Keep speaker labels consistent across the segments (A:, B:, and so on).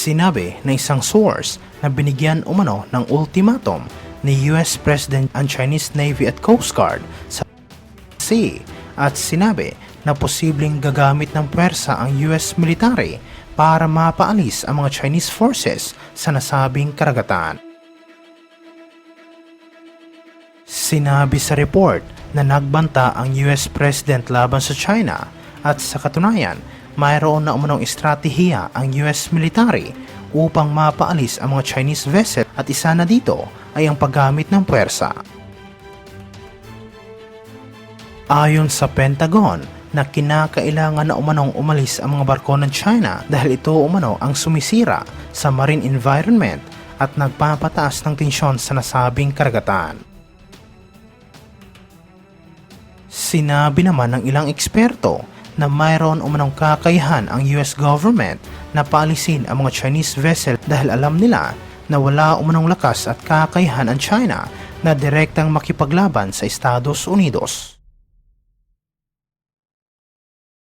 A: Sinabi ng isang source na binigyan umano ng ultimatum ni US President ang Chinese Navy at Coast Guard sa sea at sinabi na posibleng gagamit ng puwersa ang US military para mapaalis ang mga Chinese forces sa nasabing karagatan. Sinabi sa report na nagbanta ang US President laban sa China at sa katunayan, mayroon na umunong estratehiya ang US military upang mapaalis ang mga Chinese vessel at isa na dito ay ang paggamit ng puwersa. Ayon sa Pentagon na kinakailangan na umanong umalis ang mga barko ng China dahil ito umano ang sumisira sa marine environment at nagpapataas ng tensyon sa nasabing karagatan. Sinabi naman ng ilang eksperto na mayroon umanong kakayahan ang US government na paalisin ang mga Chinese vessel dahil alam nila na wala umanong lakas at kakayahan ang China na direktang makipaglaban sa Estados Unidos.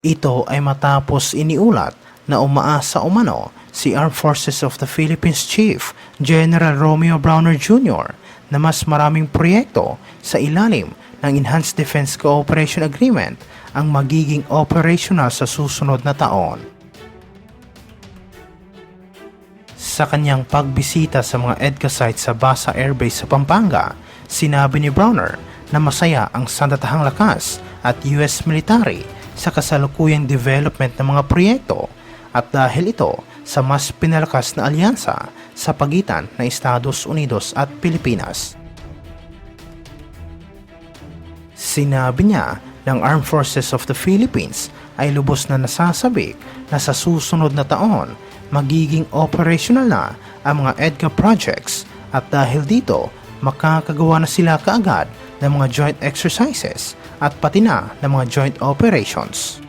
A: Ito ay matapos iniulat na umaasa umano si Armed Forces of the Philippines Chief General Romeo Browner Jr. na mas maraming proyekto sa ilalim ng Enhanced Defense Cooperation Agreement ang magiging operational sa susunod na taon. Sa kanyang pagbisita sa mga EDCA sites sa Basa Air Base sa Pampanga, sinabi ni Browner na masaya ang sandatahang lakas at US military sa kasalukuyang development ng mga proyekto at dahil ito sa mas pinalakas na alyansa sa pagitan ng Estados Unidos at Pilipinas. Sinabi niya ng Armed Forces of the Philippines ay lubos na nasasabik na sa susunod na taon magiging operational na ang mga EDCA projects at dahil dito makakagawa na sila kaagad ng mga joint exercises at pati na ng mga joint operations.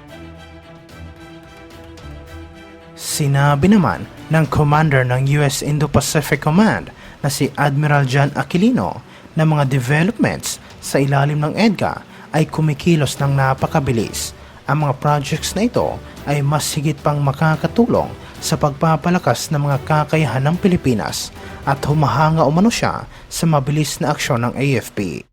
A: Sinabi naman ng Commander ng US Indo-Pacific Command na si Admiral John Aquilino na mga developments sa ilalim ng EDCA ay kumikilos ng napakabilis. Ang mga projects na ito ay mas higit pang makakatulong sa pagpapalakas ng mga kakayahan ng Pilipinas at humahanga umano siya sa mabilis na aksyon ng AFP.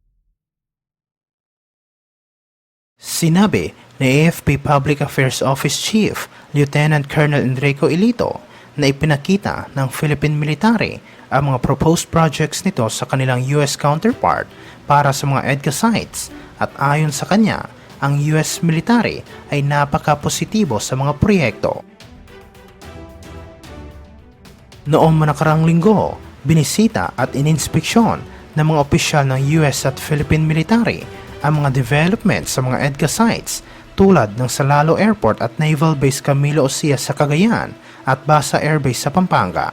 A: Sinabi ni AFP Public Affairs Office Chief Lieutenant Colonel Enrico Ilito na ipinakita ng Philippine military ang mga proposed projects nito sa kanilang US counterpart para sa mga EDCA sites at ayon sa kanya, ang US military ay napaka-positibo sa mga proyekto. Noong nakarang linggo, binisita at ininspeksyon ng mga opisyal ng US at Philippine military ang mga development sa mga EDCA sites tulad ng Salalo Airport at Naval Base Camilo Ocia sa Cagayan at Basa Air Base sa Pampanga.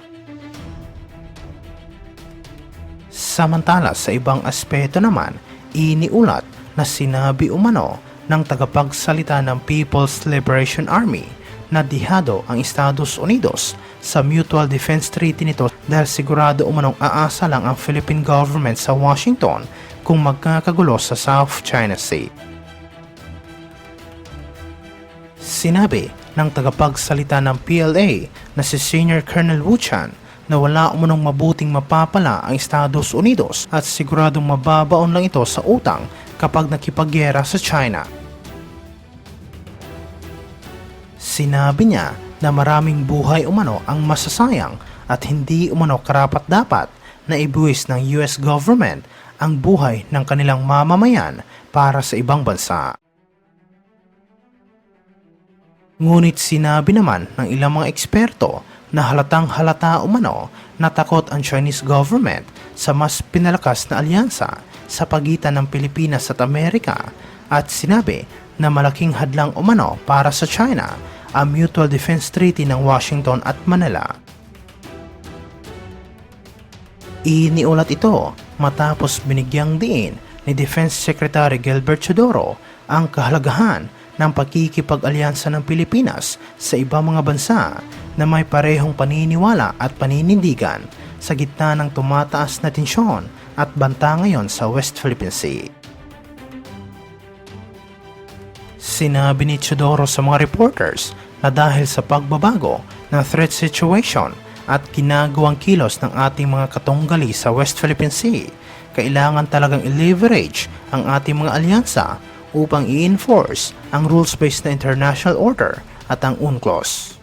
A: Samantala sa ibang aspeto naman, iniulat na sinabi umano ng tagapagsalita ng People's Liberation Army na dihado ang Estados Unidos sa Mutual Defense Treaty nito dahil sigurado umanong aasa lang ang Philippine government sa Washington kung magkakagulo sa South China Sea. Sinabi ng tagapagsalita ng PLA na si Senior Colonel Wu Chan na wala umanong mabuting mapapala ang Estados Unidos at siguradong mababaon lang ito sa utang kapag nakipagyera sa China. Sinabi niya na maraming buhay umano ang masasayang at hindi umano karapat-dapat na ibuwis ng US government ang buhay ng kanilang mamamayan para sa ibang bansa. Ngunit sinabi naman ng ilang mga eksperto na halatang halata umano na takot ang Chinese government sa mas pinalakas na alyansa sa pagitan ng Pilipinas at Amerika at sinabi na malaking hadlang umano para sa China ang Mutual Defense Treaty ng Washington at Manila. Iniulat ito matapos binigyang diin ni Defense Secretary Gilbert Chodoro ang kahalagahan ng pagkikipag-alyansa ng Pilipinas sa ibang mga bansa na may parehong paniniwala at paninindigan sa gitna ng tumataas na tensyon at banta ngayon sa West Philippine Sea. Sinabi ni Chodoro sa mga reporters na dahil sa pagbabago ng threat situation at ginagawang kilos ng ating mga katunggali sa West Philippine Sea, kailangan talagang i-leverage ang ating mga alyansa upang i-enforce ang rules-based na international order at ang UNCLOS.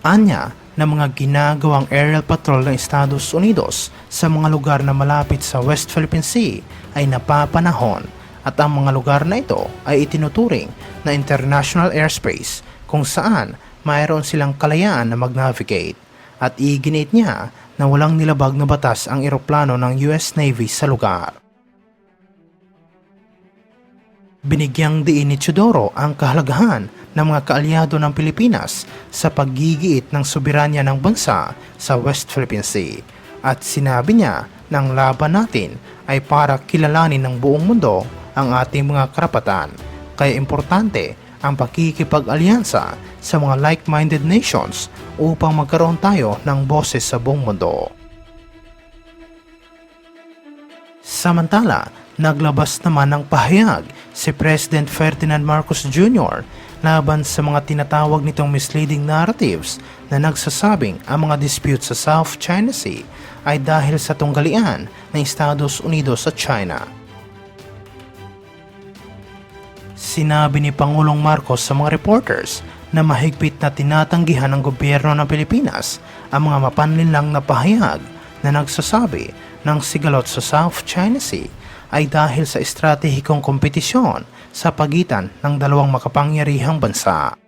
A: Anya na mga ginagawang aerial patrol ng Estados Unidos sa mga lugar na malapit sa West Philippine Sea ay napapanahon at ang mga lugar na ito ay itinuturing na international airspace kung saan mayroon silang kalayaan na mag-navigate at iginit niya na walang nilabag na batas ang eroplano ng US Navy sa lugar. Binigyang diin ni Teodoro ang kahalagahan ng mga kaalyado ng Pilipinas sa paggigiit ng soberanya ng bansa sa West Philippine Sea at sinabi niya na ang laban natin ay para kilalanin ng buong mundo ang ating mga karapatan, kaya importante ang pakikipag-alyansa sa mga like-minded nations upang magkaroon tayo ng boses sa buong mundo. Samantala, naglabas naman ng pahayag si President Ferdinand Marcos Jr. laban sa mga tinatawag nitong misleading narratives na nagsasabing ang mga dispute sa South China Sea ay dahil sa tunggalian ng Estados Unidos sa China. Sinabi ni Pangulong Marcos sa mga reporters na mahigpit na tinatanggihan ng gobyerno ng Pilipinas ang mga mapanlinlang na pahayag na nagsasabi ng sigalot sa South China Sea ay dahil sa estratehikong kompetisyon sa pagitan ng dalawang makapangyarihang bansa.